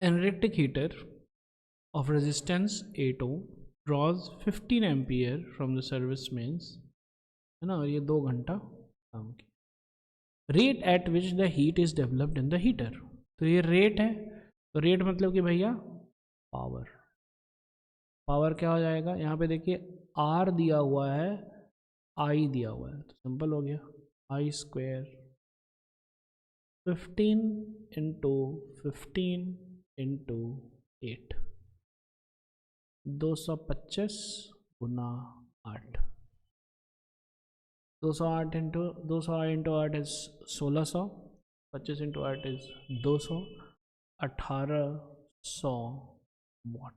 An electric heater of resistance 8 ohm draws 15 ampere from the service mains, है ना, और ये 2 घंटा काम की। Rate at which the heat is developed in the heater, तो ये रेट है, तो रेट मतलब कि भैया पावर, पावर क्या हो जाएगा, यहाँ पे देखिए आर दिया हुआ है, आई दिया हुआ है, तो सिंपल हो गया, आई स्क्वेयर 15 इंटू 15 इंटू 8, 225 गुना 8, 208 into 8 is 1600, 25 into 8 is 200, 1800 watt.